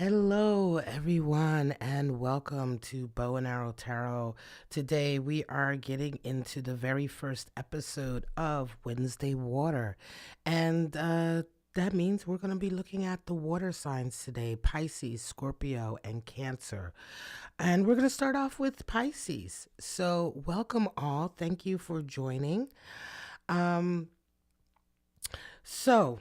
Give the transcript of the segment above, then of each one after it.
Hello, everyone, and welcome to Bow and Arrow Tarot. Today, we are getting into the very first episode of Wednesday Water, and that means we're going to be looking at the water signs today: Pisces, Scorpio, and Cancer. And we're going to start off with Pisces. So, welcome all. Thank you for joining. Um, so,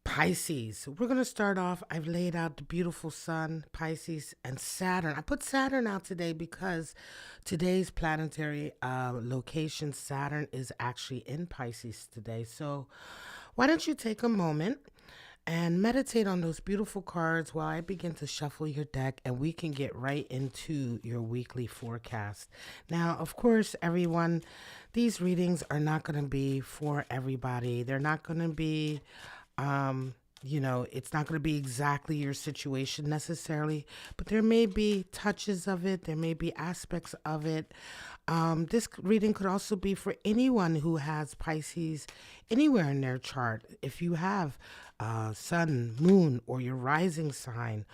Pisces. We're going to start off. I've laid out the beautiful sun, Pisces, and Saturn. I put Saturn out today because today's planetary location, Saturn, is actually in Pisces today. So why don't you take a moment and meditate on those beautiful cards while I begin to shuffle your deck and we can get right into your weekly forecast. Now, of course, everyone, these readings are not going to be for everybody. They're not going to be it's not going to be exactly your situation necessarily, but there may be touches of it. There may be aspects of it. This reading could also be for anyone who has Pisces anywhere in their chart. If you have sun, moon, or your rising sign,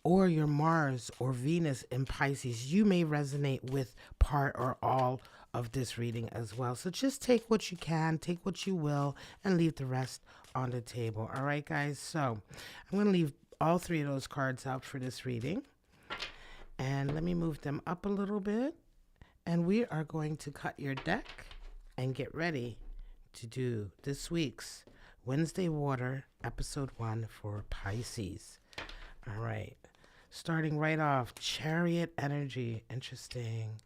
or your Mars or Venus in Pisces, you may resonate with part or all of this reading as well. So just take what you can, take what you will, and leave the rest on the table. All right, guys. So I'm going to leave all three of those cards out for this reading. And let me move them up a little bit. And we are going to cut your deck and get ready to do this week's Wednesday Water episode 1 for Pisces. All right. Starting right off, Chariot energy. Interesting.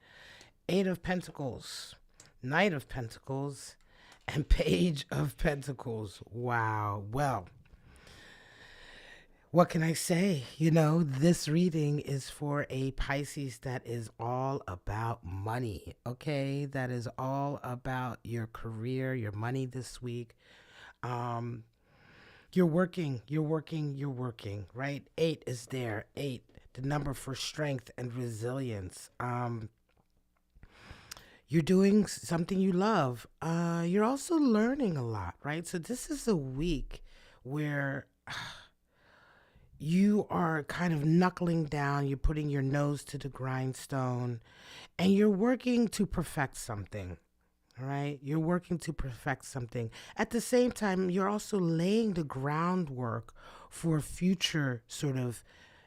8 of Pentacles, Knight of Pentacles, and Page of Pentacles. Wow. Well, what can I say? This reading is for a Pisces that is all about money, okay? That is all about your career, your money this week. You're working, right? 8 is there. 8, the number for strength and resilience. You're doing something you love. You're also learning a lot, right? So this is a week where you are kind of knuckling down. You're putting your nose to the grindstone and you're working to perfect something. All right. You're working to perfect something. At the same time, you're also laying the groundwork for future sort of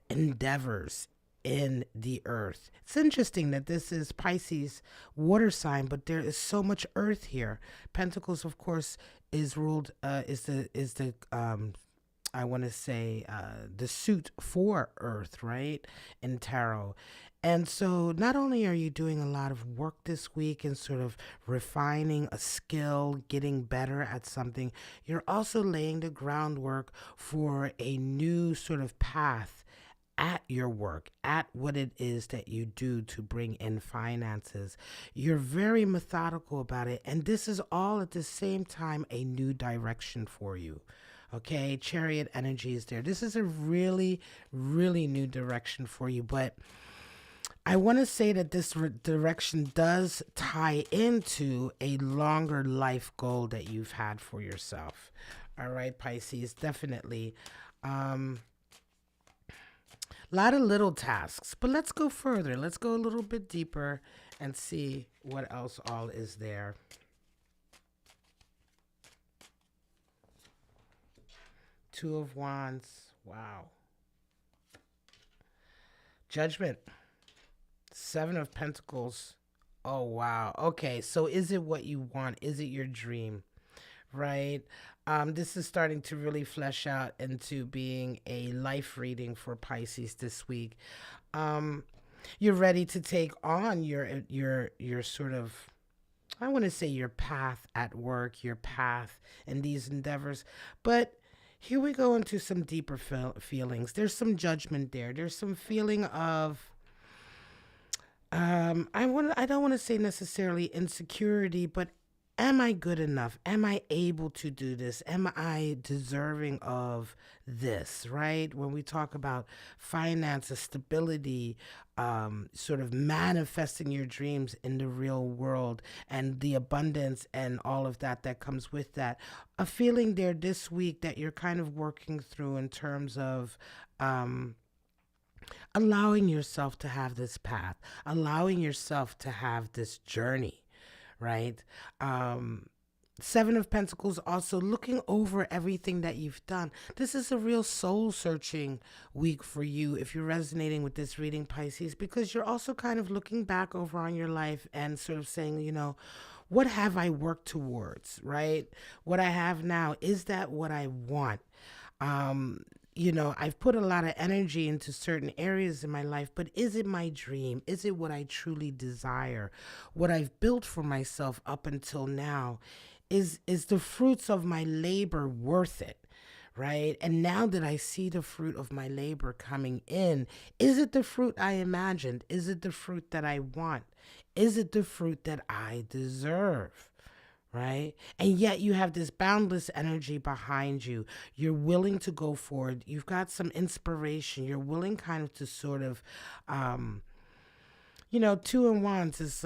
endeavors in the earth. It's interesting that this is Pisces water sign, but there is so much earth here. Pentacles, of course, is ruled is the I want to say the suit for earth, right? In tarot. And so not only are you doing a lot of work this week and sort of refining a skill, getting better at something, you're also laying the groundwork for a new sort of path at your work, at what it is that you do to bring in finances. You're very methodical about it. And this is all at the same time a new direction for you. Okay, Chariot energy is there. This is a really, really new direction for you. But I want to say that this direction does tie into a longer life goal that you've had for yourself. All right, Pisces, definitely. A lot of little tasks, but let's go further. Let's go a little bit deeper and see what else all is there. Two of Wands. Wow. Judgment. 7 of Pentacles. Oh, wow. Okay, so is it what you want? Is it your dream? Right? This is starting to really flesh out into being a life reading for Pisces this week. You're ready to take on your sort of, I want to say, your path at work, your path in these endeavors. But here we go into some deeper feelings. There's some judgment there. There's some feeling of I don't want to say necessarily insecurity, but am I good enough? Am I able to do this? Am I deserving of this, right? When we talk about finances, stability, sort of manifesting your dreams in the real world and the abundance and all of that that comes with that, a feeling there this week that you're kind of working through in terms of allowing yourself to have this path, allowing yourself to have this journey, right? Um, Seven of Pentacles, also looking over everything that you've done. This is a real soul searching week for you if you're resonating with this reading, Pisces, because you're also kind of looking back over on your life and sort of saying, what have I worked towards, right? What I have now, is that what I want? Um, I've put a lot of energy into certain areas in my life, but is it my dream? Is it what I truly desire? What I've built for myself up until now? Is the fruits of my labor worth it? Right? And now that I see the fruit of my labor coming in, is it the fruit I imagined? Is it the fruit that I want? Is it the fruit that I deserve? Right? And yet you have this boundless energy behind you. You're willing to go forward. You've got some inspiration. You're willing kind of to sort of, Two in Wands is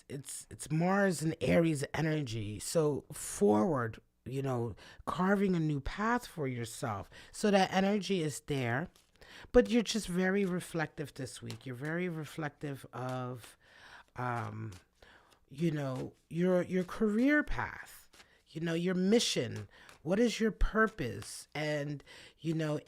it's Mars and Aries energy. So forward, carving a new path for yourself. So that energy is there, but you're just very reflective this week. You're very reflective of, your career path, your mission. What is your purpose? And,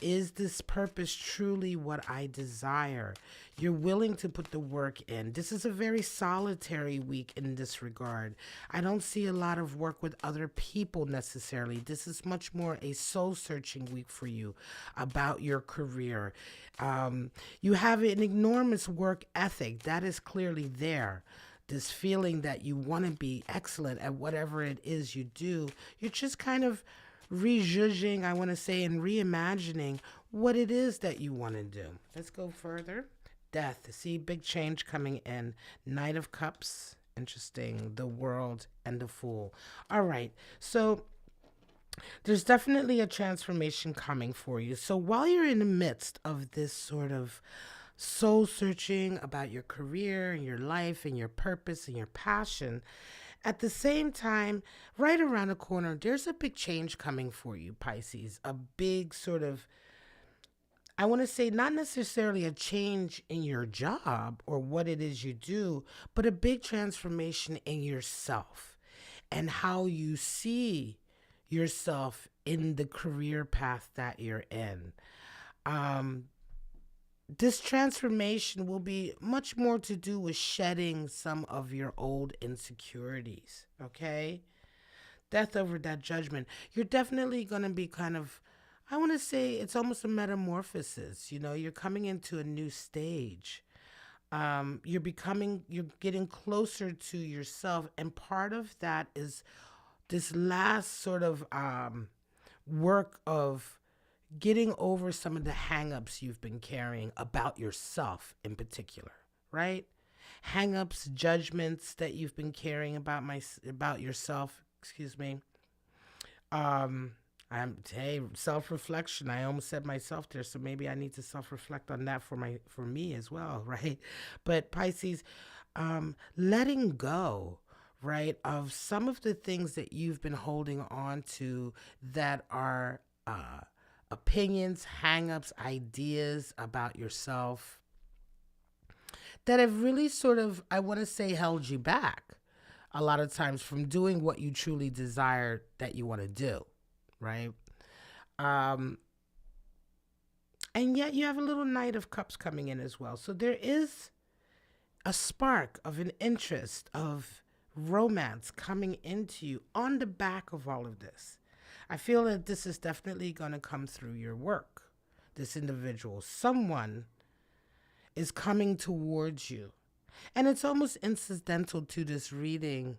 is this purpose truly what I desire? You're willing to put the work in. This is a very solitary week in this regard. I don't see a lot of work with other people necessarily. This is much more a soul searching week for you about your career. You have an enormous work ethic that is clearly there. This feeling that you want to be excellent at whatever it is you do. You're just kind of rejudging, I want to say, and reimagining what it is that you want to do. Let's go further. Death. See, big change coming in. Knight of Cups. Interesting. The World and the Fool. All right. So there's definitely a transformation coming for you. So while you're in the midst of this sort of soul searching about your career and your life and your purpose and your passion, at the same time, right around the corner, there's a big change coming for you, Pisces. A big sort of, I want to say, not necessarily a change in your job or what it is you do, but a big transformation in yourself and how you see yourself in the career path that you're in. This transformation will be much more to do with shedding some of your old insecurities, okay? Death over that judgment. You're definitely going to be kind of, I want to say, it's almost a metamorphosis. You're coming into a new stage. You're getting closer to yourself. And part of that is this last sort of work of getting over some of the hang-ups you've been carrying about yourself in particular, right? Hang-ups, judgments that you've been carrying about yourself, excuse me. Self-reflection. I almost said myself there, so maybe I need to self-reflect on that for me as well, right? But Pisces, letting go, right, of some of the things that you've been holding on to that are opinions, hang-ups, ideas about yourself that have really sort of, I want to say, held you back a lot of times from doing what you truly desire that you want to do, right? And yet you have a little Knight of Cups coming in as well. So there is a spark of an interest of romance coming into you on the back of all of this. I feel that this is definitely going to come through your work. This individual, someone is coming towards you. And it's almost incidental to this reading.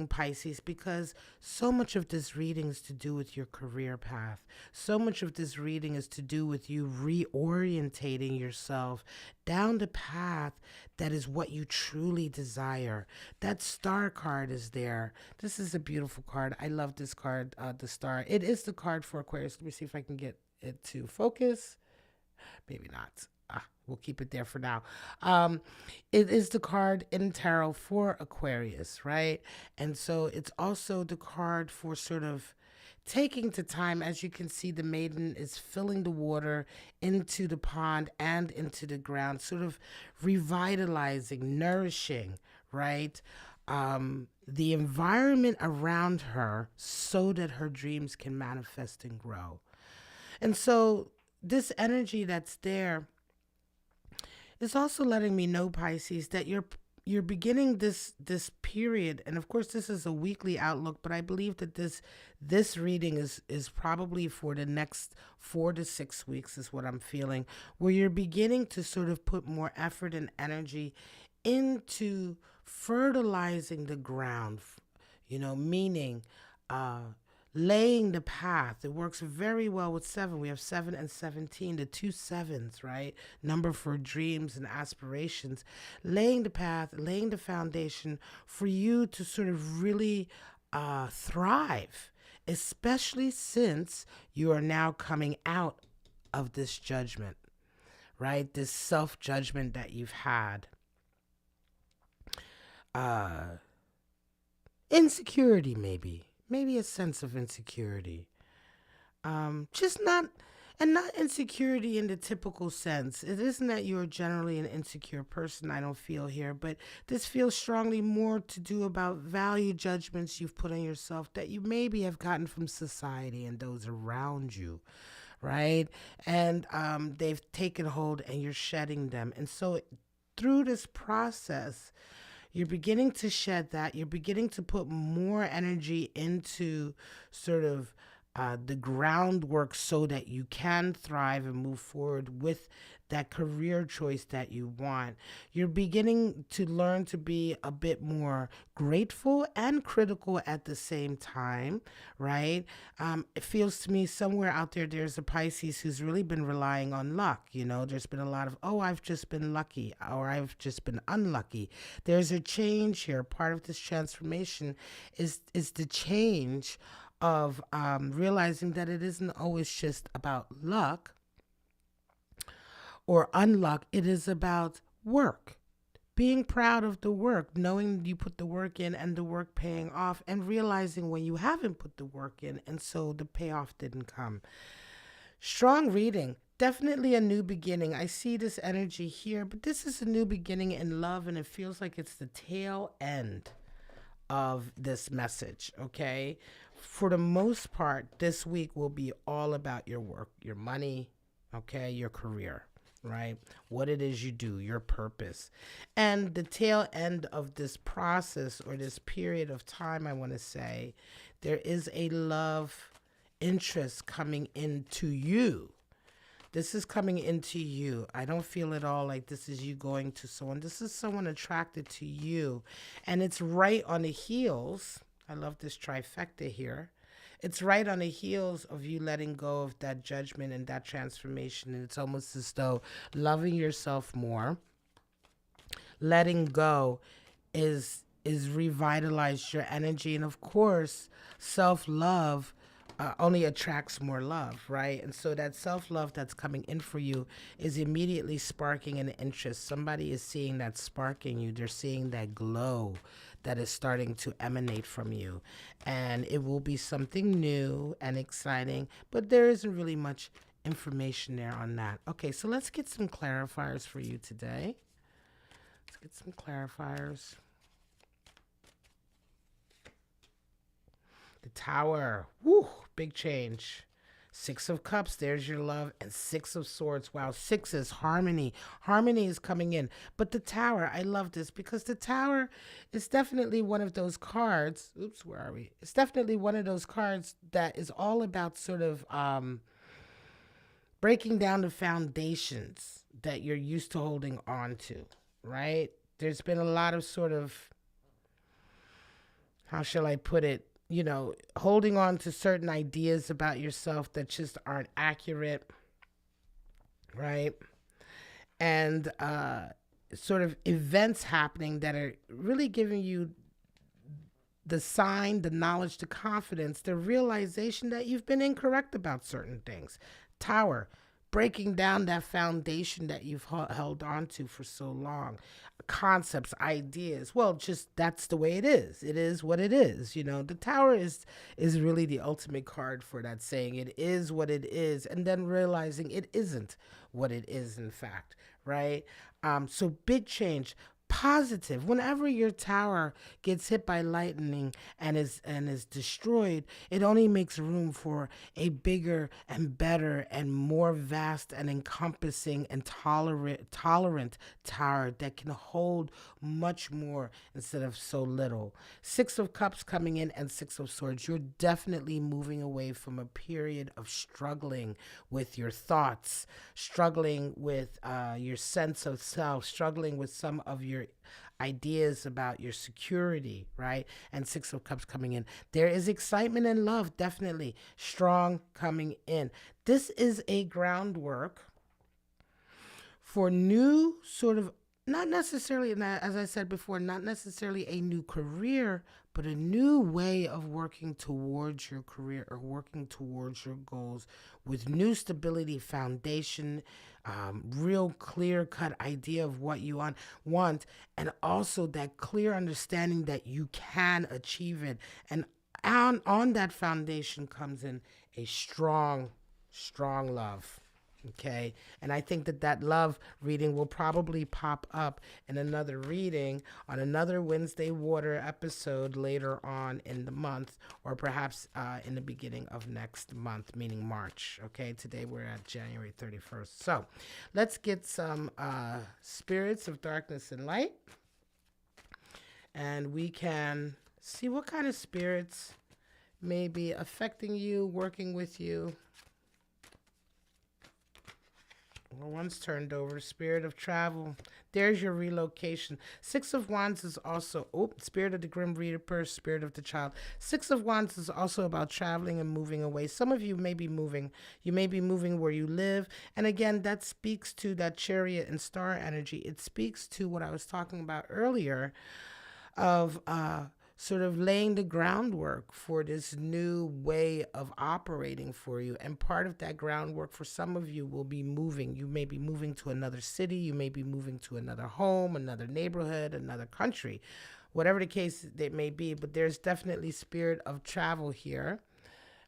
Pisces, because so much of this reading is to do with your career path. So much of this reading is to do with you reorientating yourself down the path that is what you truly desire. That star card is there. This is a beautiful card. I love this card, the star. It is the card for Aquarius. Let me see if I can get it to focus. Maybe not. We'll keep it there for now. It is the card in tarot for Aquarius, right? And so it's also the card for sort of taking the time. As you can see, the maiden is filling the water into the pond and into the ground, sort of revitalizing, nourishing, right? The environment around her so that her dreams can manifest and grow. And so this energy that's there is also letting me know, Pisces, that you're beginning this period, and of course this is a weekly outlook, but I believe that this reading is probably for the next 4 to 6 weeks, is what I'm feeling, where you're beginning to sort of put more effort and energy into fertilizing the ground, meaning laying the path. It works very well with 7. We have 7 and 17, the two sevens, right? Number for dreams and aspirations. Laying the path, laying the foundation for you to sort of really thrive, especially since you are now coming out of this judgment, right? This self-judgment that you've had. Insecurity, maybe a sense of insecurity. Just not insecurity in the typical sense. It isn't that you're generally an insecure person, I don't feel here, but this feels strongly more to do about value judgments you've put on yourself that you maybe have gotten from society and those around you, right? And they've taken hold and you're shedding them. And so through this process, you're beginning to shed that. You're beginning to put more energy into sort of the groundwork so that you can thrive and move forward with that career choice that you want. You're beginning to learn to be a bit more grateful and critical at the same time, right? It feels to me somewhere out there's a Pisces who's really been relying on luck. There's been a lot of, I've just been lucky, or I've just been unlucky. There's a change here. Part of this transformation is the change of realizing that it isn't always just about luck or unluck. It is about work, being proud of the work, knowing you put the work in and the work paying off, and realizing when you haven't put the work in and so the payoff didn't come. Strong reading. Definitely a new beginning. I see this energy here, but this is a new beginning in love, and it feels like it's the tail end of this message, okay? For the most part, this week will be all about your work, your money, okay, your career, right? What it is you do, your purpose. And the tail end of this process, or this period of time, I want to say, there is a love interest coming into you. This is coming into you. I don't feel at all like this is you going to someone. This is someone attracted to you. And it's right on the heels. I love this trifecta here. It's right on the heels of you letting go of that judgment and that transformation. And it's almost as though loving yourself more, letting go is revitalize your energy. And of course, self-love only attracts more love, right? And so that self-love that's coming in for you is immediately sparking an interest. Somebody is seeing that spark in you. They're seeing that glow that is starting to emanate from you. And it will be something new and exciting, but there isn't really much information there on that. Okay, so let's get some clarifiers for you today. Let's get some clarifiers. The Tower. Woo, big change. 6 of Cups, there's your love. And 6 of Swords. Wow, 6 is harmony. Harmony is coming in. But the Tower, I love this because the Tower is definitely one of those cards. Oops, where are we? It's definitely one of those cards that is all about sort of breaking down the foundations that you're used to holding on to, right? There's been a lot of sort of, how shall I put it? Holding on to certain ideas about yourself that just aren't accurate, right? And sort of events happening that are really giving you the sign, the knowledge, the confidence, the realization that you've been incorrect about certain things. Tower, breaking down that foundation that you've held on to for so long. concepts, ideas. Well, just that's the way it is. It is what it is. The Tower is really the ultimate card for that saying. It is what it is, and then realizing it isn't what it is, in fact, right? So big change. Positive. Whenever your tower gets hit by lightning and is destroyed, it only makes room for a bigger and better and more vast and encompassing and tolerant tower that can hold much more instead of so little. Six of Cups coming in and Six of Swords. You're definitely moving away from a period of struggling with your thoughts, struggling with your sense of self, struggling with some of your ideas about your security, right? And Six of Cups coming in. There is excitement and love, definitely strong coming in. This is a groundwork for new sort of, not necessarily, as I said before, not necessarily a new career, but a new way of working towards your career or working towards your goals with new stability, foundation, real clear-cut idea of what you want, and also that clear understanding that you can achieve it. And on that foundation comes in a strong love. Okay, and I think that love reading will probably pop up in another reading on another Wednesday Water episode later on in the month, or perhaps in the beginning of next month, meaning March. Okay, today we're at January 31st. So let's get some spirits of darkness and light, and we can see what kind of spirits may be affecting you, working with you. Well, one's turned over. Spirit of travel. There's your relocation. Six of Wands is also, Spirit of the Grim Reaper, Spirit of the Child. Six of Wands is also about traveling and moving away. Some of you may be moving. You may be moving where you live. And again, that speaks to that Chariot and Star energy. It speaks to what I was talking about earlier of sort of laying the groundwork for this new way of operating for you. And part of that groundwork for some of you will be moving. You may be moving to another city. You may be moving to another home, another neighborhood, another country, whatever the case it may be. But there's definitely spirit of travel here.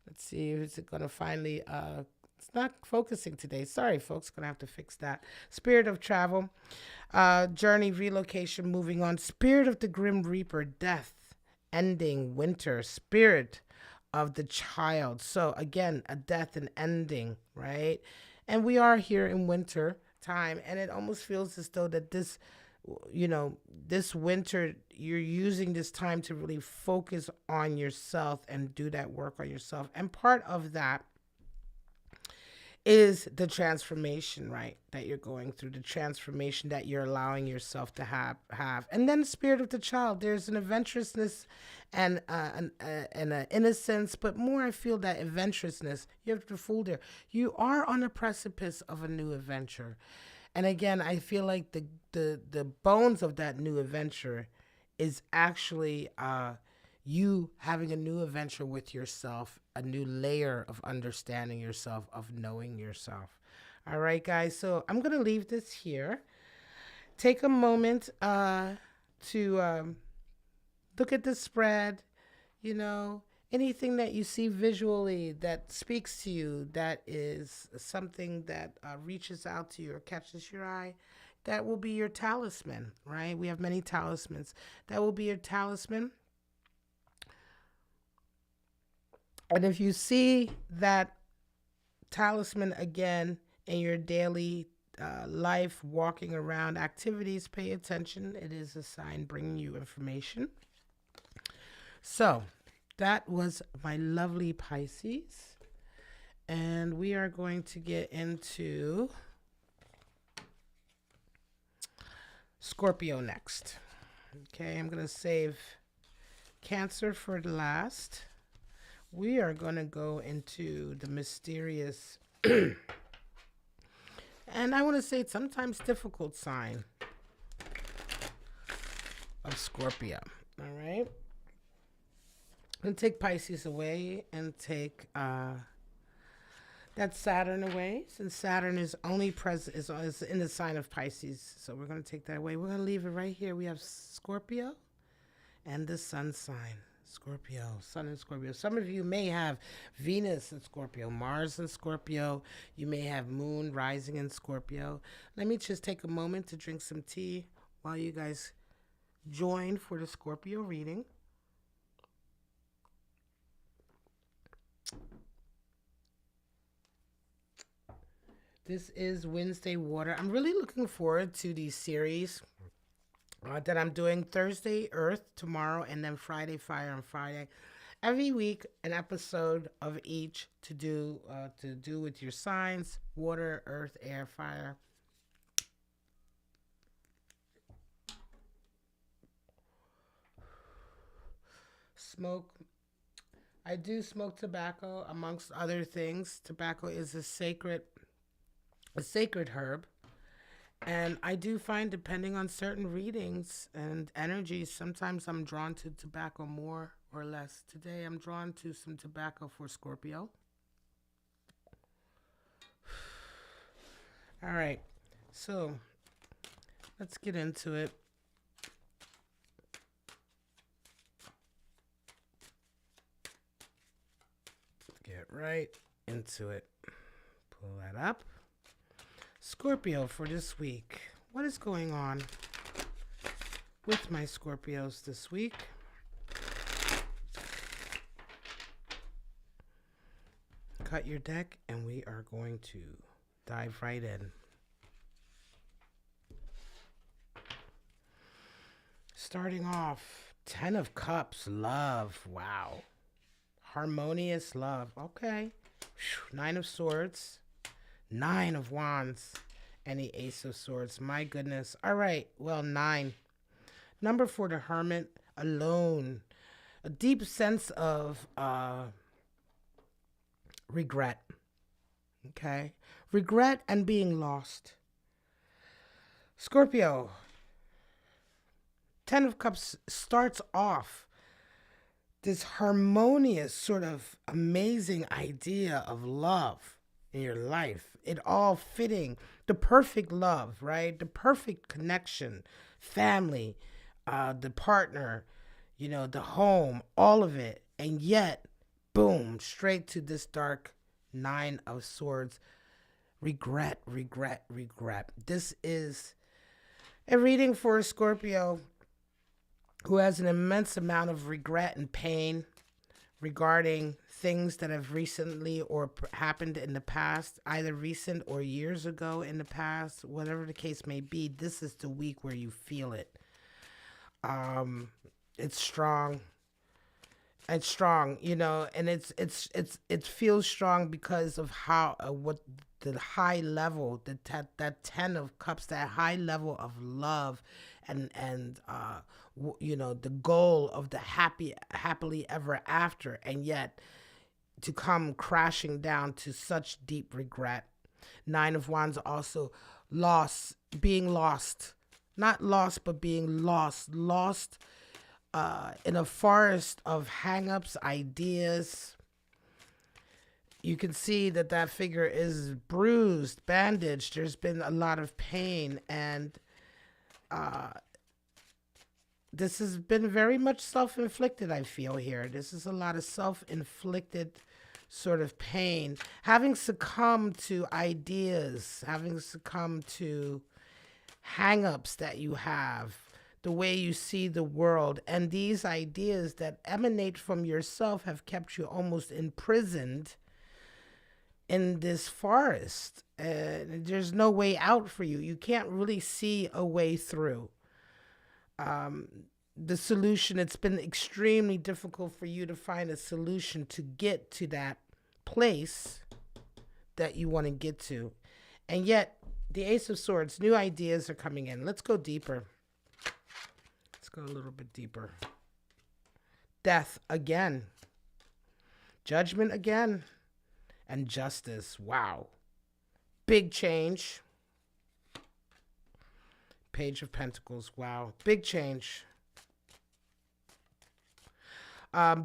Let's see, is it going to finally... it's not focusing today. Sorry, folks. Going to have to fix that. Spirit of travel, journey, relocation, moving on. Spirit of the Grim Reaper, death, ending, winter. Spirit of the Child. So again, a death and ending, right? And we are here in winter time, and it almost feels as though that this, this winter, you're using this time to really focus on yourself and do that work on yourself. And part of that is the transformation, right, that you're going through, the transformation that you're allowing yourself to have. And then the Spirit of the Child, there's an adventurousness and an innocence, but more I feel that adventurousness, you have to fool there. You are on the precipice of a new adventure. And again, I feel like the bones of that new adventure is actually you having a new adventure with yourself, a new layer of understanding yourself, of knowing yourself. All right, guys. So I'm going to leave this here. Take a moment to look at the spread, anything that you see visually that speaks to you, that is something that reaches out to you or catches your eye. That will be your talisman, right? We have many talismans. That will be your talisman. And if you see that talisman again in your daily life, walking around activities, pay attention. It is a sign bringing you information. So that was my lovely Pisces. And we are going to get into Scorpio next. Okay, I'm going to save Cancer for the last. We are going to go into the mysterious and I want to say sometimes difficult sign of Scorpio. All right. I'm going to take Pisces away and take That's Saturn away, since Saturn is only present is in the sign of Pisces. So we're going to take that away. We're going to leave it right here. We have Scorpio and the sun sign. Scorpio, sun in Scorpio. Some of you may have Venus in Scorpio, Mars in Scorpio. You may have moon rising in Scorpio. Let me just take a moment to drink some tea while you guys join for the Scorpio reading. This is Wednesday Water. I'm really looking forward to these series that I'm doing. Thursday Earth tomorrow, and then Friday Fire on Friday. Every week an episode of each to do with your signs: water, earth, air, fire. Smoke. I do smoke tobacco, amongst other things. Tobacco is a sacred herb. And I do find, depending on certain readings and energies, sometimes I'm drawn to tobacco more or less. Today I'm drawn to some tobacco for Scorpio. All right, so let's get into it. Get right into it. Pull that up. Scorpio for this week. What is going on with my Scorpios this week? Cut your deck, and we are going to dive right in. Starting off, 10 of Cups, love. Wow. Harmonious love. Okay. 9 of Swords. 9 of Wands and the Ace of Swords. My goodness. All right. Well, 9. Number for the Hermit, alone. A deep sense of regret. Okay. Regret and being lost. Scorpio. 10 of Cups starts off this harmonious, sort of amazing idea of love in your life. It all fitting, the perfect love, right? The perfect connection, family, the partner, the home, all of it. And yet, boom, straight to this dark 9 of Swords. Regret, regret, regret. This is a reading for a Scorpio who has an immense amount of regret and pain regarding things that have recently or happened in the past, either recent or years ago in the past, whatever the case may be. This is the week where you feel it. It's strong. It's strong, and it feels strong because of how what the high level, that 10 of Cups, that high level of love, and the goal of the happily ever after, and yet to come crashing down to such deep regret. 9 of Wands also being lost, not lost, but being lost in a forest of hang-ups, ideas. You can see that figure is bruised, bandaged. There's been a lot of pain, and this has been very much self-inflicted, I feel here. This is a lot of self-inflicted sort of pain. Having succumbed to ideas, having succumbed to hang-ups that you have, the way you see the world, and these ideas that emanate from yourself have kept you almost imprisoned in this forest. There's no way out for you. You can't really see a way through. The solution, it's been extremely difficult for you to find a solution to get to that place that you want to get to. And yet, the Ace of Swords, new ideas are coming in. Let's go deeper. Let's go a little bit deeper. Death again. Judgment again. And justice. Wow. Big change. Page of Pentacles. Wow. Big change.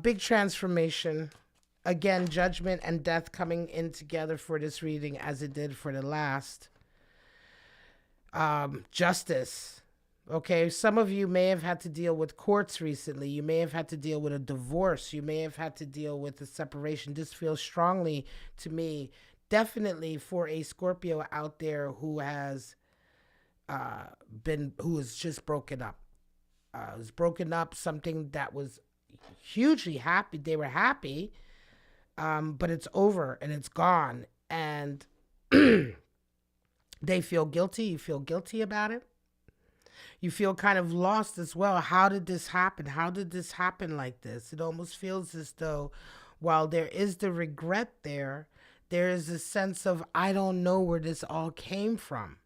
Big transformation. again, judgment and death coming in together for this reading as it did for the last. Justice. Okay, some of you may have had to deal with courts recently. You may have had to deal with a divorce. You may have had to deal with a separation. This feels strongly to me, definitely for a Scorpio out there who has who is just broken up. Was broken up, something that was hugely happy. They were happy, but it's over and it's gone. And they feel guilty. You feel guilty about it. You feel kind of lost as well. How did this happen? How did this happen like this? It almost feels as though while there is the regret there, there is a sense of, I don't know where this all came from.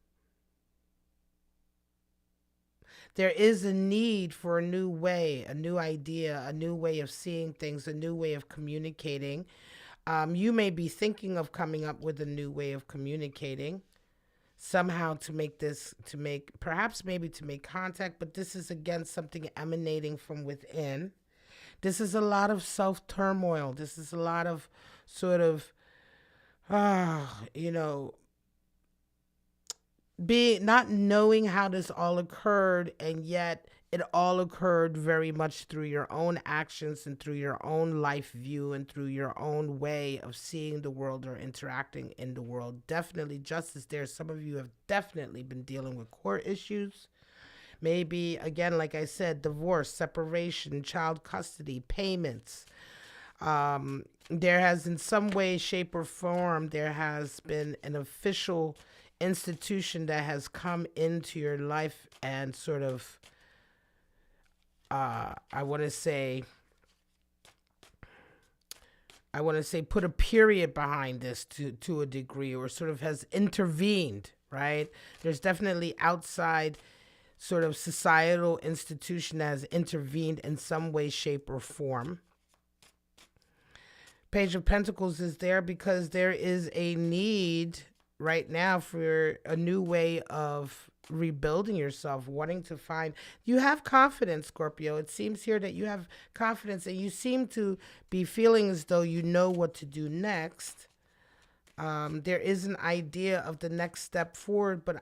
There is a need for a new way, a new idea, a new way of seeing things, a new way of communicating. You may be thinking of coming up with a new way of communicating. Somehow to make contact, but this is again something emanating from within. This is a lot of self-turmoil. This is a lot of sort of, not knowing how this all occurred, and yet it all occurred very much through your own actions and through your own life view and through your own way of seeing the world or interacting in the world. Definitely justice there. Some of you have definitely been dealing with court issues. Maybe, again, like I said, divorce, separation, child custody, payments. There has, in some way, shape, or form, there has been an official institution that has come into your life and sort of, I want to say put a period behind this to a degree, or sort of has intervened, right? There's definitely outside sort of societal institution that has intervened in some way, shape, or form. Page of Pentacles is there because there is a need right now for a new way of rebuilding yourself, wanting to find, you have confidence, Scorpio. It seems here that you have confidence and you seem to be feeling as though you know what to do next. There is an idea of the next step forward, but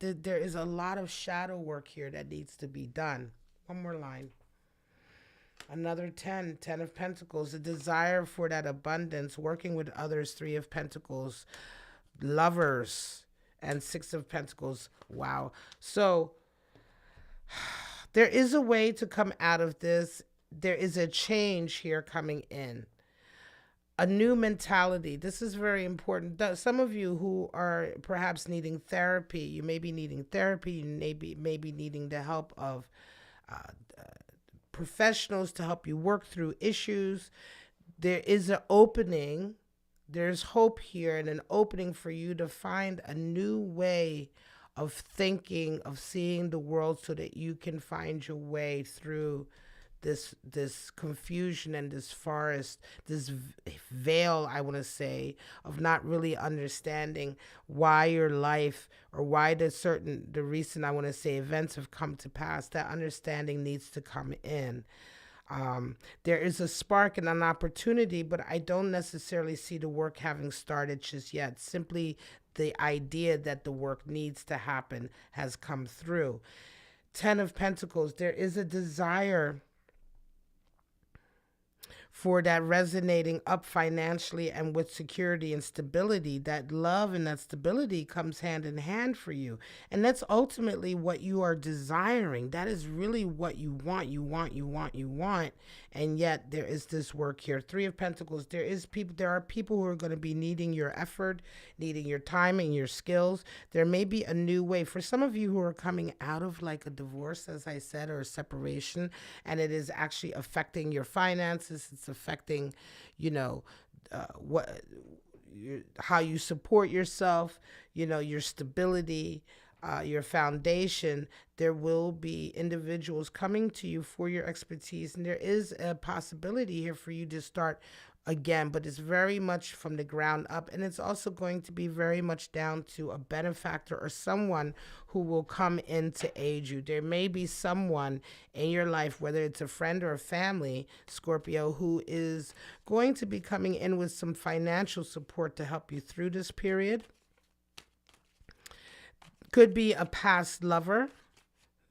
there is a lot of shadow work here that needs to be done. One more line. Another 10 of Pentacles, a desire for that abundance, working with others, 3 of Pentacles, lovers, and 6 of Pentacles. Wow. So there is a way to come out of this. There is a change here coming in. A new mentality. This is very important. Some of you who are perhaps needing therapy, you may be needing therapy, you may be needing the help of professionals to help you work through issues. There is an opening. There's hope here and an opening for you to find a new way of thinking, of seeing the world, so that you can find your way through this confusion and this forest, this veil, I want to say, of not really understanding why your life or why the recent, I want to say, events have come to pass. That understanding needs to come in. There is a spark and an opportunity, but I don't necessarily see the work having started just yet. Simply the idea that the work needs to happen has come through. 10 of Pentacles, there is a desire for that resonating up financially and with security and stability. That love and that stability comes hand in hand for you. And that's ultimately what you are desiring. That is really what you want. You want. And yet there is this work here. 3 of Pentacles, there are people who are going to be needing your effort, needing your time and your skills. There may be a new way. For some of you who are coming out of like a divorce, as I said, or a separation, and it is actually affecting your finances, it's affecting, how you support yourself, your stability, your foundation. There will be individuals coming to you for your expertise, and there is a possibility here for you to start again, but it's very much from the ground up, and it's also going to be very much down to a benefactor or someone who will come in to aid you. There may be someone in your life, whether it's a friend or a family, Scorpio, who is going to be coming in with some financial support to help you through this period. Could be a past lover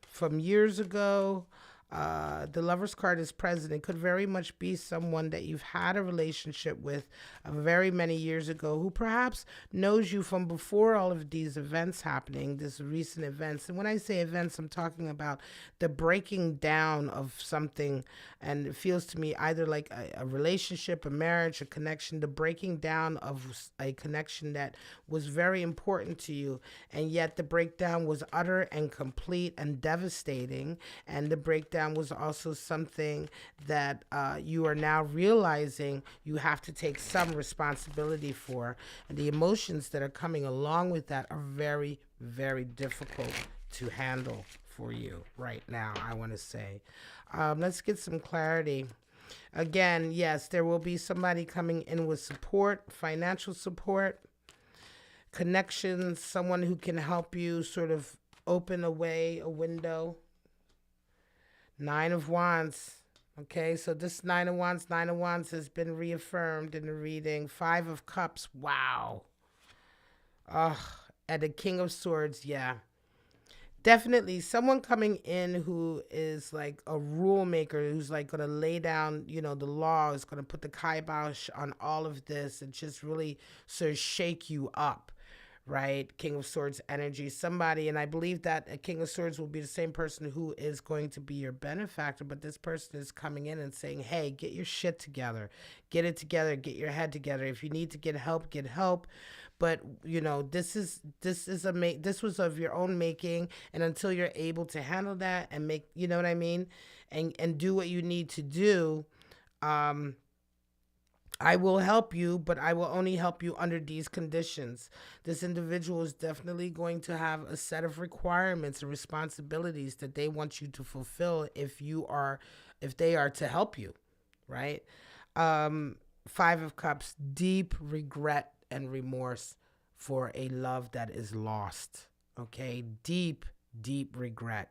from years ago. The Lover's card is present. It could very much be someone that you've had a relationship with very many years ago, who perhaps knows you from before all of these events happening, these recent events. And when I say events, I'm talking about the breaking down of something. And it feels to me either like a relationship, a marriage, a connection, the breaking down of a connection that was very important to you. And yet the breakdown was utter and complete and devastating. And the breakdown was also something that you are now realizing you have to take some responsibility for. And the emotions that are coming along with that are very, very difficult to handle for you right now, I want to say. Let's get some clarity. Again, yes, there will be somebody coming in with support, financial support, connections, someone who can help you sort of open a way, a window. 9 of Wands. Okay, so this Nine of Wands has been reaffirmed in the reading. 5 of Cups. Wow. Ugh. And the King of Swords. Yeah. Definitely someone coming in who is like a rule maker, who's like going to lay down, the law, is going to put the kibosh on all of this and just really sort of shake you up. Right? King of Swords energy. Somebody, and I believe that a King of Swords will be the same person who is going to be your benefactor, but this person is coming in and saying, hey, get your shit together. Get it together. Get your head together. If you need to get help, get help. But, this was of your own making. And until you're able to handle that and make, you know what I mean? And do what you need to do, I will help you, but I will only help you under these conditions. This individual is definitely going to have a set of requirements and responsibilities that they want you to fulfill if they are to help you, right? 5 of Cups, deep regret and remorse for a love that is lost, okay? Deep, deep regret.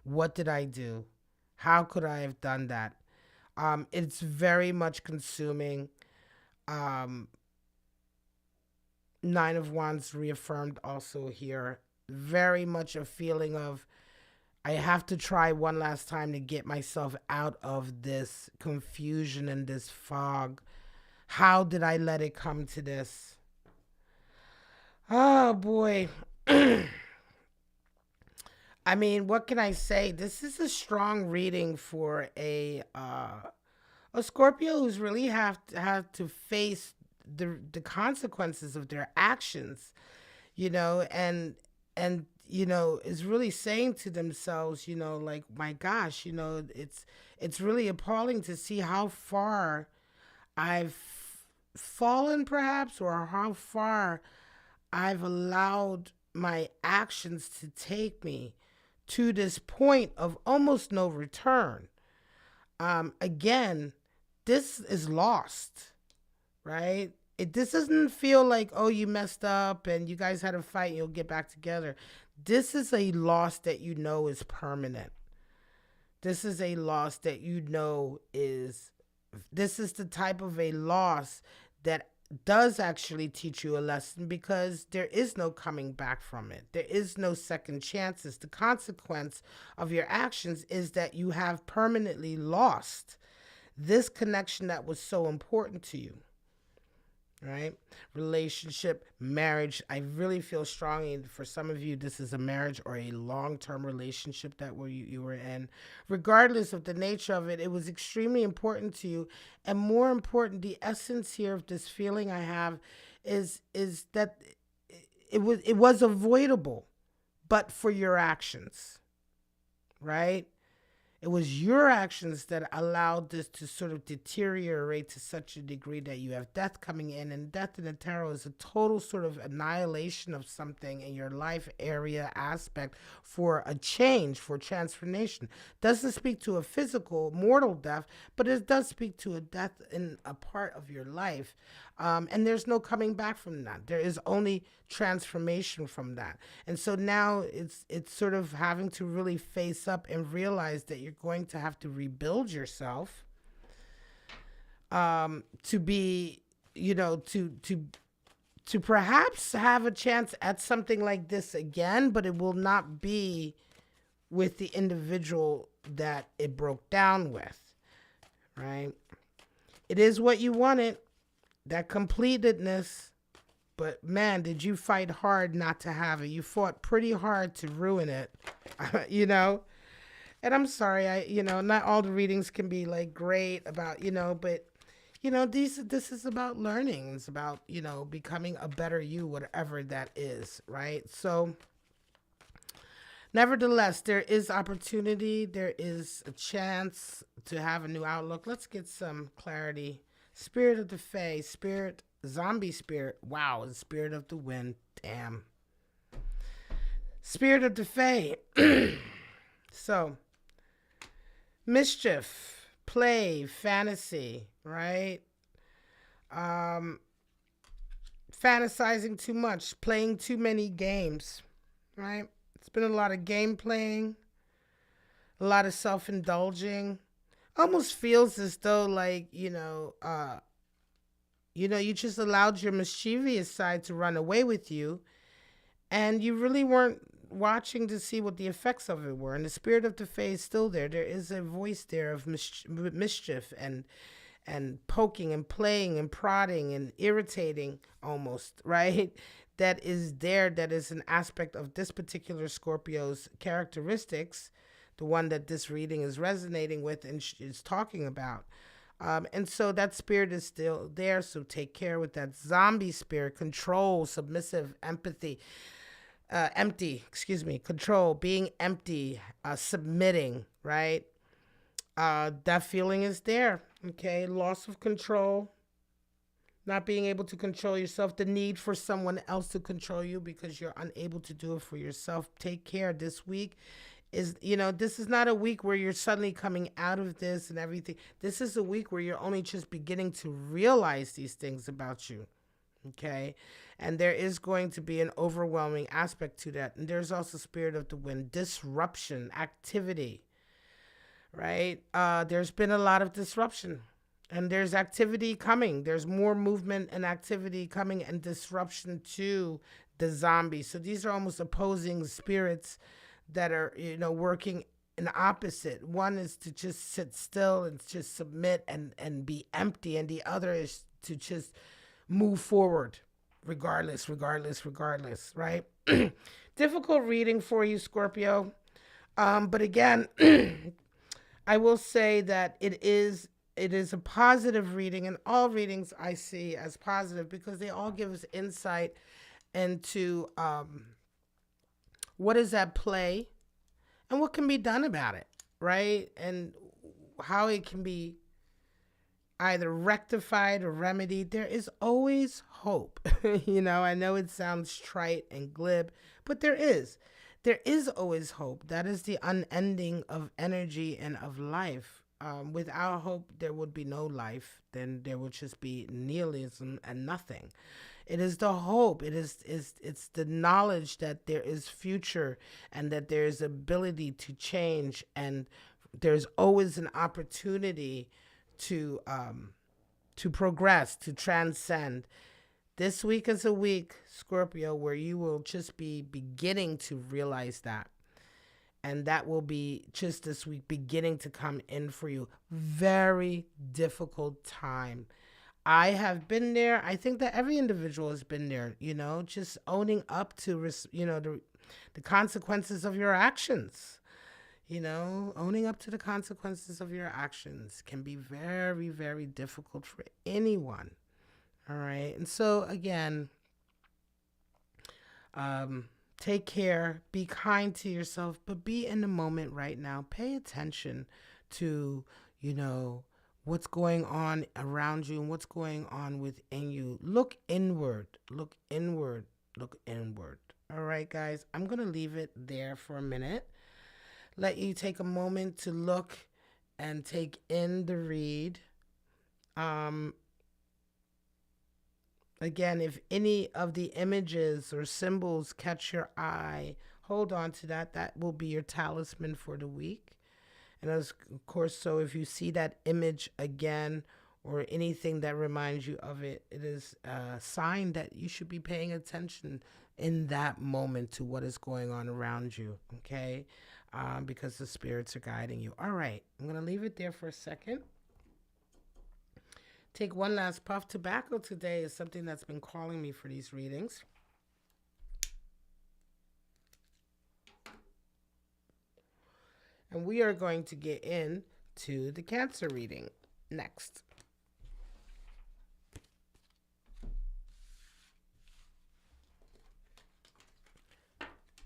What did I do? How could I have done that? It's very much consuming. 9 of Wands reaffirmed also here. Very much a feeling of, I have to try one last time to get myself out of this confusion and this fog. How did I let it come to this? Oh, boy. I mean, what can I say? This is a strong reading for a Scorpio who's really have to face the consequences of their actions, and is really saying to themselves, like, my gosh, it's really appalling to see how far I've fallen, perhaps, or how far I've allowed my actions to take me to this point of almost no return. Again, this is lost, right? This doesn't feel like, oh, you messed up and you guys had a fight and you'll get back together. This is a loss that is permanent. This is a loss that this is the type of a loss that does actually teach you a lesson, because there is no coming back from it. There is no second chances. The consequence of your actions is that you have permanently lost this connection that was so important to you, right? Relationship, marriage. I really feel strongly for some of you, this is a marriage or a long-term relationship that you were in. Regardless of the nature of it, it was extremely important to you. And more important, the essence here of this feeling I have is that it was avoidable, but for your actions, right? It was your actions that allowed this to sort of deteriorate to such a degree that you have death coming in. And death in the tarot is a total sort of annihilation of something in your life area aspect for a change, for transformation. Doesn't speak to a physical, mortal death, but it does speak to a death in a part of your life. And there's no coming back from that. There is only transformation from that. And so now it's sort of having to really face up and realize that you're going to have to rebuild yourself, to be, to perhaps have a chance at something like this again, but it will not be with the individual that it broke down with, right? It is what you wanted, that completedness, but man, did you fight hard not to have it. You fought pretty hard to ruin it, And I'm sorry, not all the readings can be like great about, but this is about learning. It's about, becoming a better you, whatever that is, right? So nevertheless, there is opportunity. There is a chance to have a new outlook. Let's get some clarity. Spirit of the Fae, spirit, zombie spirit. Wow, the spirit of the wind. Damn. Spirit of the Fae. So, mischief, play, fantasy, right? Fantasizing too much, playing too many games, right? It's been a lot of game playing, a lot of self-indulging. Almost feels as though like, you just allowed your mischievous side to run away with you, and you really weren't watching to see what the effects of it were. And the spirit of the Fae is still there. There is a voice there of mischief and poking and playing and prodding and irritating almost, right? That is there. That is an aspect of this particular Scorpio's characteristics, the one that this reading is resonating with and is talking about. And so that spirit is still there. So take care with that zombie spirit, control, submissive, control, being empty, submitting, right? That feeling is there. Okay. Loss of control, not being able to control yourself, the need for someone else to control you because you're unable to do it for yourself. Take care this week. This is not a week where you're suddenly coming out of this and everything. This is a week where you're only just beginning to realize these things about you. Okay. And there is going to be an overwhelming aspect to that. And there's also spirit of the wind, disruption, activity, right? There's been a lot of disruption and there's activity coming. There's more movement and activity coming and disruption to the zombie. So these are almost opposing spirits that are, working in opposite. One is to just sit still and just submit and be empty. And the other is to just move forward regardless, right? Difficult reading for you, Scorpio. But again, I will say that it is a positive reading, and all readings I see as positive because they all give us insight into what is at play and what can be done about it, right? And how it can be either rectified or remedied. There is always hope. I know it sounds trite and glib, but there is always hope. That is the unending of energy and of life. Without hope, there would be no life. Then there would just be nihilism and nothing. It is the hope. It's the knowledge that there is future and that there is ability to change, and there's always an opportunity to progress, to transcend. This week is a week, Scorpio, where you will just be beginning to realize that. And that will be just this week beginning to come in for you. Very difficult time. I have been there. I think that every individual has been there, just owning up to, the consequences of your actions. Owning up to the consequences of your actions can be very, very difficult for anyone. All right. And so again, Take care. Be kind to yourself, but be in the moment right now. Pay attention to, you know, what's going on around you and what's going on within you. Look inward. Look inward. Look inward. All right, guys. I'm going to leave it there for a minute. Let you take a moment to look and take in the read. Again, if any of the images or symbols catch your eye, hold on to that. That will be your talisman for the week. And of course, so if you see that image again or anything that reminds you of it, it is a sign that you should be paying attention in that moment to what is going on around you, okay? Because the spirits are guiding you. All right, I'm going to leave it there for a second. Take one last puff. Tobacco today is something that's been calling me for these readings. And we are going to get into the Cancer reading next.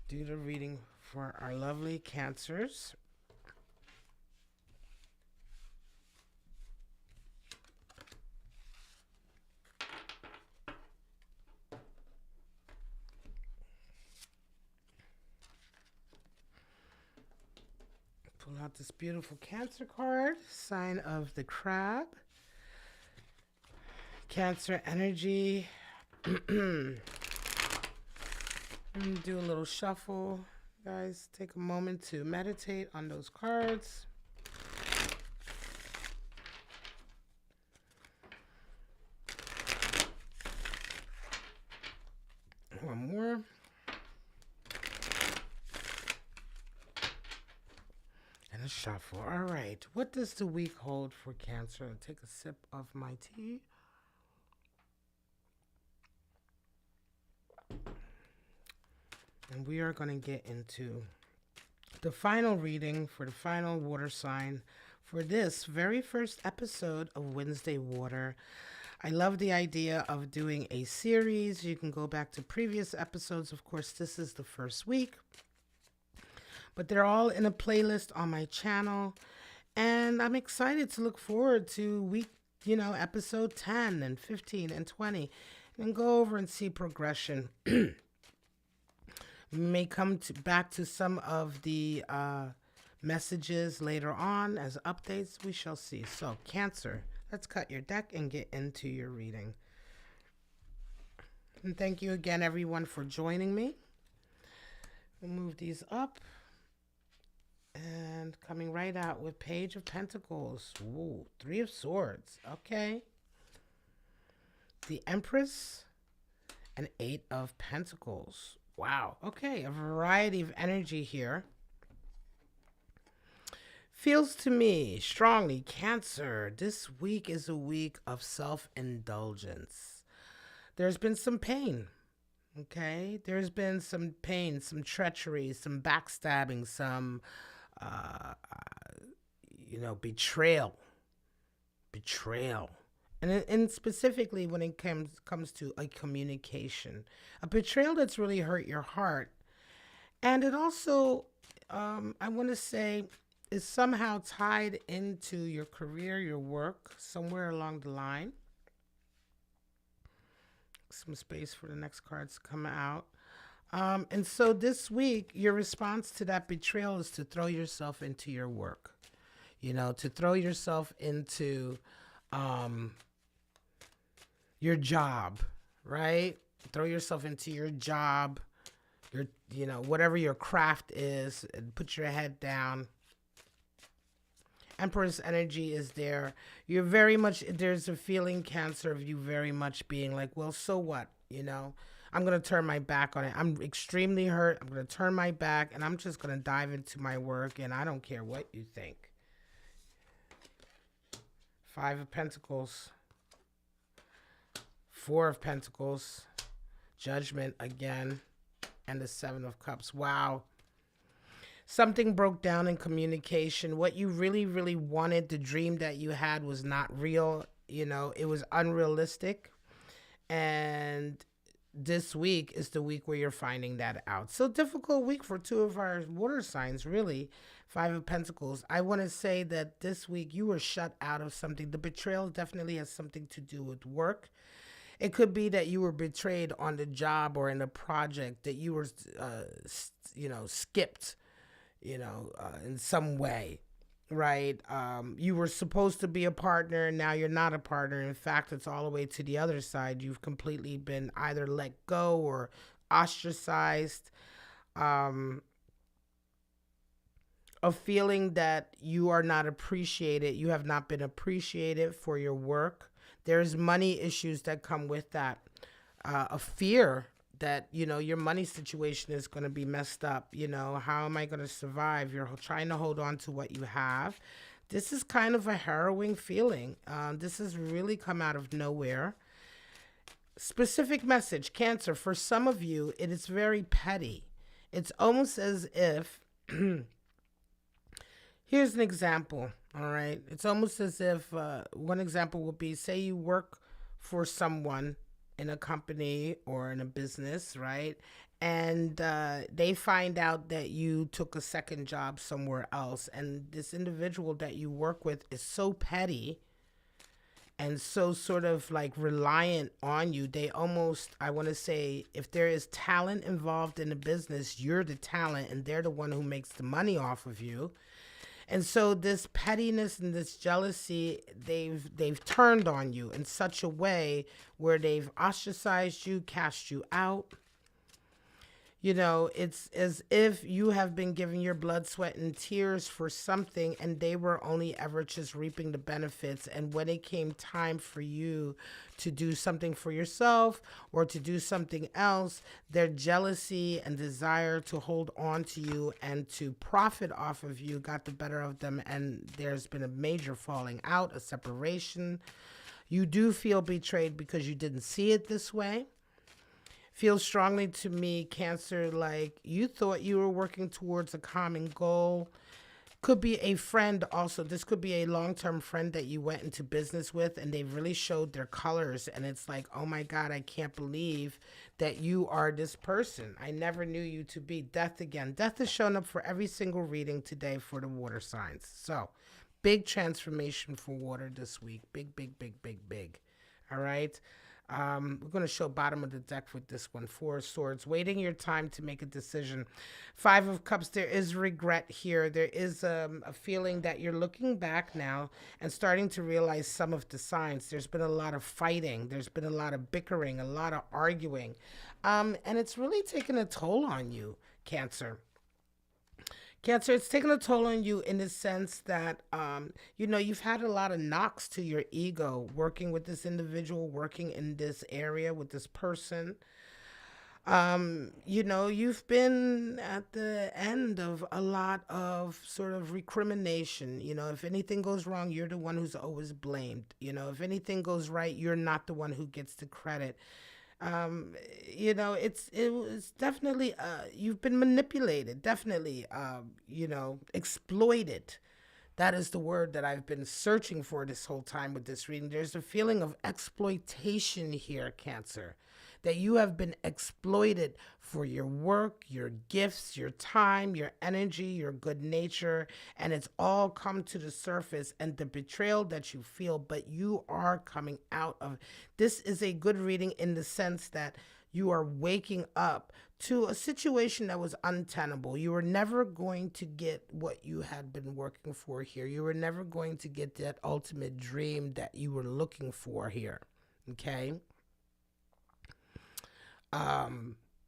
Do the reading for our lovely Cancers. Pull out this beautiful Cancer card, sign of the crab. Cancer energy. Do a little shuffle. Guys, take a moment to meditate on those cards. One more. And a shuffle. All right. What does the week hold for Cancer? I'll take a sip of my tea. And we are going to get into the final reading for the final water sign for this very first episode of Wednesday Water. I love the idea of doing a series. You can go back to previous episodes. Of course, this is the first week. But they're all in a playlist on my channel. And I'm excited to look forward to week, episode 10 and 15 and 20. And go over and see progression. We may come back to some of the messages later on as updates. We shall see. So, Cancer, let's cut your deck and get into your reading. And thank you again, everyone, for joining me. We'll move these up. And coming right out with Page of Pentacles. Ooh, Three of Swords. Okay. The Empress and Eight of Pentacles. Wow. Okay, a variety of energy here. Feels to me strongly, Cancer, this week is a week of self-indulgence. There's been some pain, okay? There's been some pain, some treachery, some backstabbing, some, betrayal. Betrayal. And specifically when it comes to a communication, a betrayal that's really hurt your heart. And it also, I want to say, is somehow tied into your career, your work, somewhere along the line. Some space for the next cards to come out. And so this week, your response to that betrayal is to throw yourself into your work. To throw yourself into your job, right? Throw yourself into your job, whatever your craft is, and put your head down. Empress energy is there. You're very much, there's a feeling, Cancer, of you very much being like, well, so what? I'm going to turn my back on it. I'm extremely hurt. I'm going to turn my back and I'm just going to dive into my work and I don't care what you think. Five of Pentacles. Four of Pentacles. Judgment again. And the Seven of Cups. Wow. Something broke down in communication. What you really, really wanted, the dream that you had was not real. It was unrealistic. And this week is the week where you're finding that out. So difficult week for two of our water signs, really. Five of Pentacles. I want to say that this week you were shut out of something. The betrayal definitely has something to do with work. It could be that you were betrayed on the job or in a project, that you were, skipped, in some way, right? You were supposed to be a partner, and now you're not a partner. In fact, it's all the way to the other side. You've completely been either let go or ostracized. A feeling that you are not appreciated. You have not been appreciated for your work. There's money issues that come with that. A fear that, your money situation is going to be messed up. How am I going to survive? You're trying to hold on to what you have. This is kind of a harrowing feeling. This has really come out of nowhere. Specific message, Cancer. For some of you, it is very petty. It's almost as if... Here's an example, all right? It's almost as if one example would be, say you work for someone in a company or in a business, right? And they find out that you took a second job somewhere else. And this individual that you work with is so petty and so sort of like reliant on you. They almost, I want to say, if there is talent involved in the business, you're the talent and they're the one who makes the money off of you. And so this pettiness and this jealousy, they've turned on you in such a way where they've ostracized you, cast you out. It's as if you have been giving your blood, sweat, and tears for something, and they were only ever just reaping the benefits. And when it came time for you to do something for yourself or to do something else, their jealousy and desire to hold on to you and to profit off of you got the better of them, and there's been a major falling out, a separation. You do feel betrayed because you didn't see it this way. Feels strongly to me, Cancer, like you thought you were working towards a common goal. Could be a friend also. This could be a long-term friend that you went into business with, and they really showed their colors. And it's like, oh my God, I can't believe that you are this person. I never knew you to be. Death again. Death is showing up for every single reading today for the water signs. So big transformation for water this week. Big, big, big, big, big. All right. We're going to show bottom of the deck with this one. Four of Swords, waiting your time to make a decision. Five of Cups, there is regret here. There is a feeling that you're looking back now and starting to realize some of the signs. There's been a lot of fighting. There's been a lot of bickering, a lot of arguing. And it's really taken a toll on you, Cancer. Cancer, it's taken a toll on you in the sense that, you've had a lot of knocks to your ego working with this individual, working in this area with this person. You've been at the end of a lot of sort of recrimination. If anything goes wrong, you're the one who's always blamed. If anything goes right, you're not the one who gets the credit. It's definitely, you've been manipulated, definitely, exploited. That is the word that I've been searching for this whole time with this reading. There's a feeling of exploitation here, Cancer, that you have been exploited for your work, your gifts, your time, your energy, your good nature, and it's all come to the surface, and the betrayal that you feel, but you are coming out of. This is a good reading in the sense that you are waking up to a situation that was untenable. You were never going to get what you had been working for here. You were never going to get that ultimate dream that you were looking for here, okay?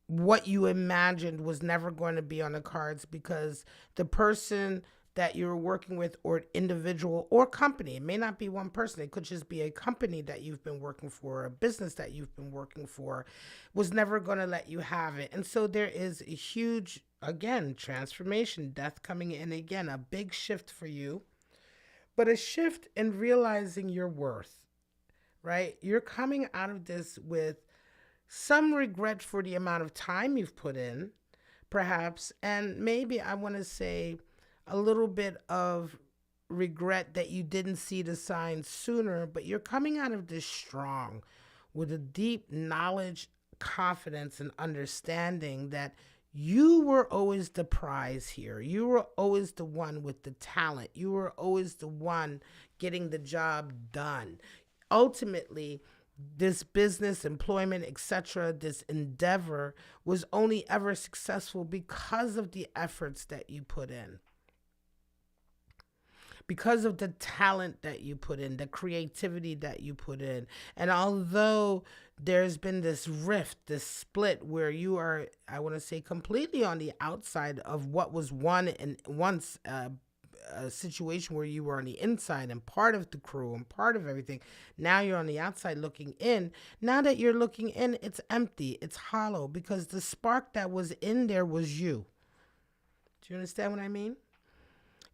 What you imagined was never going to be on the cards, because the person that you're working with, or individual or company, it may not be one person, it could just be a company that you've been working for, a business that you've been working for, was never going to let you have it. And so there is a huge, again, transformation, death coming in again, a big shift for you, but a shift in realizing your worth, right? You're coming out of this with some regret for the amount of time you've put in, perhaps, and maybe I want to say a little bit of regret that you didn't see the signs sooner, but you're coming out of this strong with a deep knowledge confidence and understanding that you were always the prize here. You were always the one with the talent. You were always the one getting the job done. Ultimately, this business, employment, etc., this endeavor was only ever successful because of the efforts that you put in, because of the talent that you put in, the creativity that you put in. And although there's been this rift, this split where you are, I want to say, completely on the outside of what was once a situation where you were on the inside and part of the crew and part of everything. Now you're on the outside looking in. Now that you're looking in, it's empty, it's hollow, because the spark that was in there was you. Do you understand what I mean?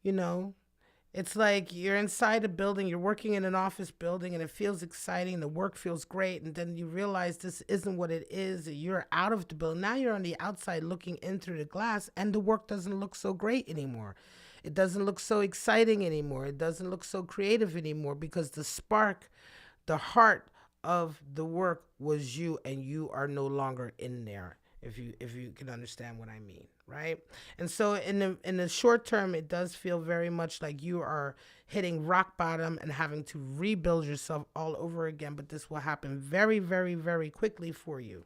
You know, it's like you're inside a building, you're working in an office building, and it feels exciting, the work feels great, and then you realize this isn't what it is, you're out of the building. Now you're on the outside looking in through the glass, and the work doesn't look so great anymore. It doesn't look so exciting anymore. It doesn't look so creative anymore, because the spark, the heart of the work was you, and you are no longer in there, if you can understand what I mean, right? And so in the short term, it does feel very much like you are hitting rock bottom and having to rebuild yourself all over again. But this will happen very, very, very quickly for you,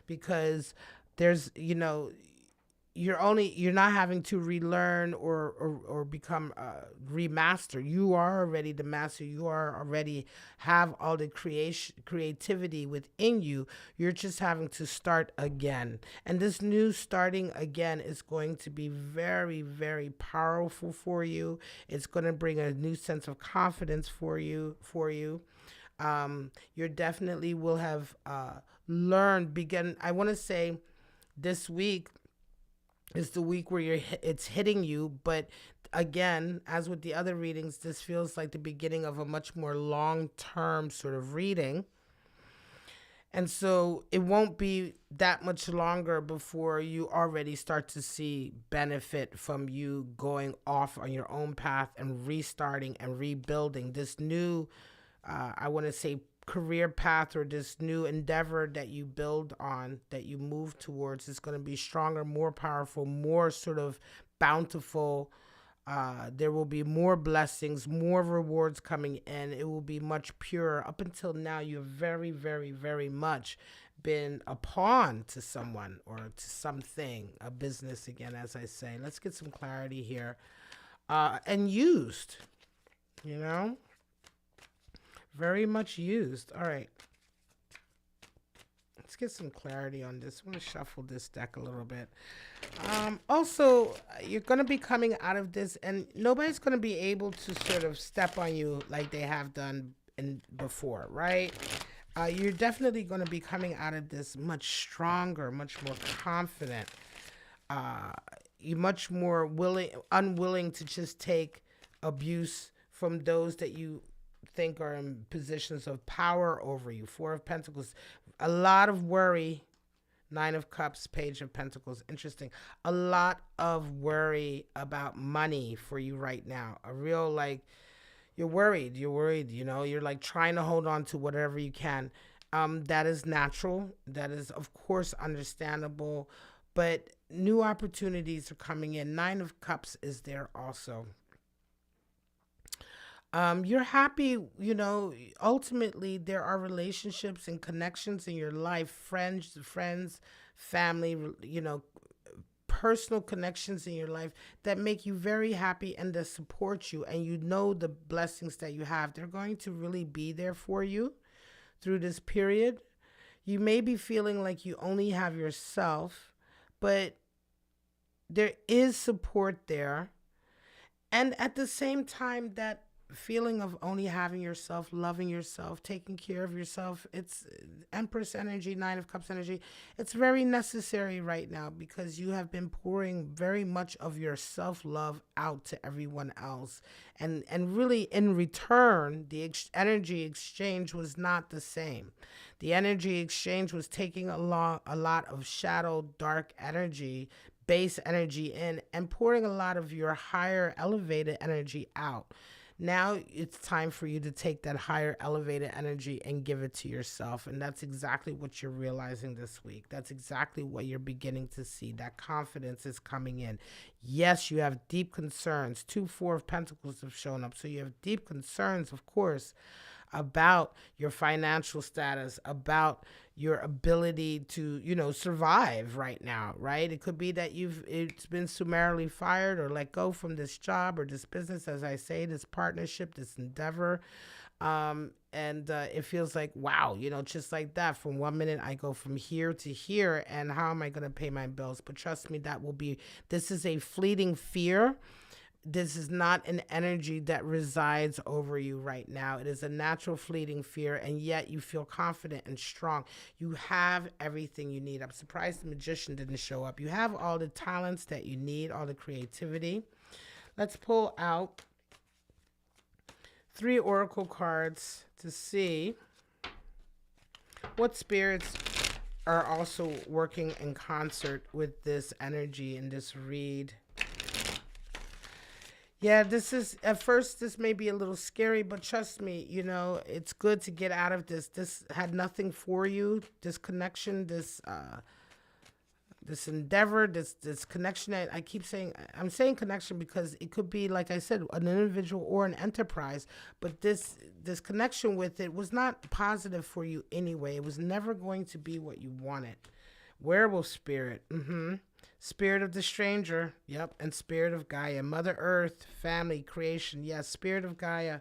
because there's, you're not having to relearn or become remaster. You are already the master. You are already have all the creativity within you. You're just having to start again. And this new starting again is going to be very, very powerful for you. It's going to bring a new sense of confidence for you. You definitely will have learned. I want to say this week is the week where it's hitting you. But again, as with the other readings, this feels like the beginning of a much more long-term sort of reading. And so it won't be that much longer before you already start to see benefit from you going off on your own path and restarting and rebuilding this new, I want to say, career path, or this new endeavor that you build on, that you move towards. Is going to be stronger, more powerful, more sort of bountiful. There will be more blessings, more rewards coming in. It will be much purer. Up until now, you've very, very, very much been a pawn to someone or to something, a business again, as I say. Let's get some clarity here. And used, very much used. All right. Let's get some clarity on this. I'm going to shuffle this deck a little bit. Also, you're going to be coming out of this, and nobody's going to be able to sort of step on you like they have done before, right? You're definitely going to be coming out of this much stronger, much more confident. You're much more unwilling to just take abuse from those that you think are in positions of power over you. Four of Pentacles, a lot of worry. Nine of Cups, Page of Pentacles. Interesting. A lot of worry about money for you right now. A real, like, you're worried, you're like trying to hold on to whatever you can. That is natural. That is, of course, understandable, but new opportunities are coming in. Nine of Cups is there also. You're happy, ultimately there are relationships and connections in your life, friends, family, personal connections in your life that make you very happy and that support you. And the blessings that you have, they're going to really be there for you through this period. You may be feeling like you only have yourself, but there is support there. And at the same time, that feeling of only having yourself, loving yourself, taking care of yourself, it's Empress energy, Nine of Cups energy. It's very necessary right now, because you have been pouring very much of your self-love out to everyone else. And really, in return, the energy exchange was not the same. The energy exchange was taking a lot of shadow, dark energy, base energy in, and pouring a lot of your higher elevated energy out. Now it's time for you to take that higher elevated energy and give it to yourself. And that's exactly what you're realizing this week. That's exactly what you're beginning to see. That confidence is coming in. Yes, you have deep concerns. 4 of Pentacles have shown up. So you have deep concerns, of course, about your financial status, about your ability to, survive right now, right? It could be that it's been summarily fired or let go from this job or this business, as I say, this partnership, this endeavor. And it feels like, wow, just like that. From 1 minute, I go from here to here, and how am I going to pay my bills? But trust me, this is a fleeting fear. This is not an energy that resides over you right now. It is a natural fleeting fear, and yet you feel confident and strong. You have everything you need. I'm surprised the Magician didn't show up. You have all the talents that you need, all the creativity. Let's pull out 3 oracle cards to see what spirits are also working in concert with this energy in this read. Yeah, at first, this may be a little scary, but trust me, it's good to get out of this. This had nothing for you. This connection, this endeavor, this connection. I keep saying, I'm saying connection because it could be, like I said, an individual or an enterprise, but this connection with it was not positive for you anyway. It was never going to be what you wanted. Werewolf spirit, Spirit of the stranger, yep, and spirit of Gaia, Mother Earth, family, creation, yes, spirit of Gaia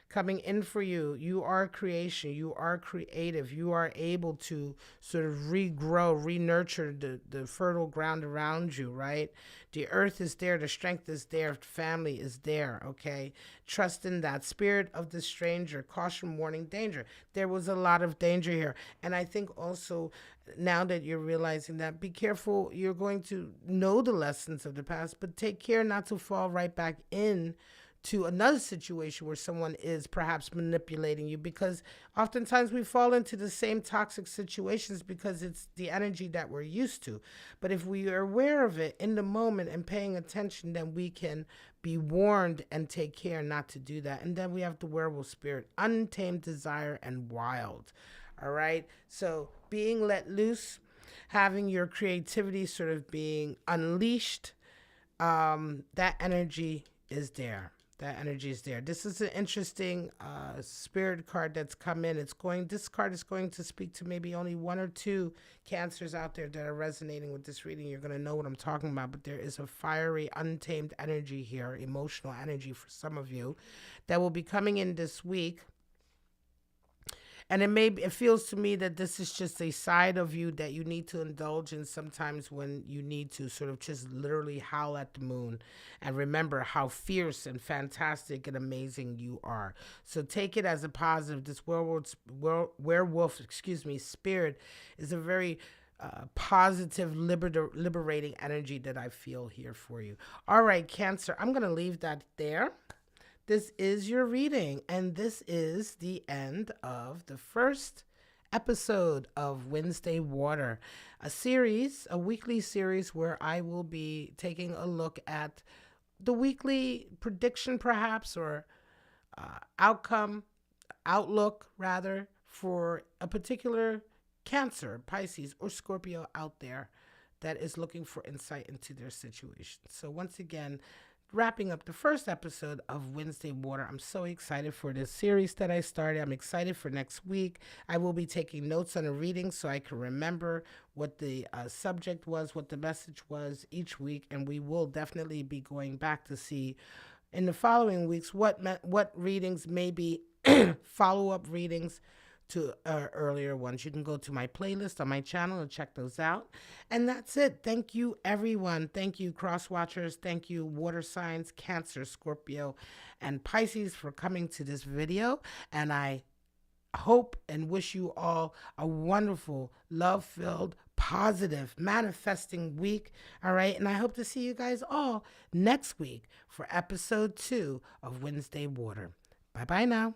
coming in for you. You are creation, you are creative, you are able to sort of regrow, re-nurture the fertile ground around you, right? The earth is there, the strength is there, family is there, okay? Trust in that. Spirit of the stranger, caution, warning, danger. There was a lot of danger here. And I think also, now that you're realizing that, be careful. You're going to know the lessons of the past, but take care not to fall right back in to another situation where someone is perhaps manipulating you, because oftentimes we fall into the same toxic situations because it's the energy that we're used to. But if we are aware of it in the moment and paying attention, then we can be warned and take care not to do that. And then we have the werewolf spirit, untamed desire and wild. All right. So being let loose, having your creativity sort of being unleashed, that energy is there. That energy is there. This is an interesting spirit card that's come in. This card is going to speak to maybe only 1 or 2 Cancers out there that are resonating with this reading. You're going to know what I'm talking about, but there is a fiery, untamed energy here, emotional energy for some of you that will be coming in this week. And it feels to me that this is just a side of you that you need to indulge in sometimes, when you need to sort of just literally howl at the moon and remember how fierce and fantastic and amazing you are. So take it as a positive. This werewolf, spirit is a very positive, liberating energy that I feel here for you. All right, Cancer, I'm going to leave that there. This is your reading, and this is the end of the first episode of Wednesday Water, a weekly series where I will be taking a look at the weekly prediction, perhaps, or outlook, rather, for a particular Cancer, Pisces, or Scorpio out there that is looking for insight into their situation. So once again, wrapping up the first episode of Wednesday Water. I'm so excited for this series that I started. I'm excited for next week. I will be taking notes on the reading so I can remember what the subject was, what the message was each week, and we will definitely be going back to see in the following weeks what readings may be follow-up readings to earlier ones. You can go to my playlist on my channel and check those out. And that's it. Thank you, everyone. Thank you, cross watchers. Thank you, water signs, Cancer, Scorpio, and Pisces, for coming to this video. And I hope and wish you all a wonderful, love-filled, positive, manifesting week. All right. And I hope to see you guys all next week for episode 2 of Wednesday Water. Bye-bye now.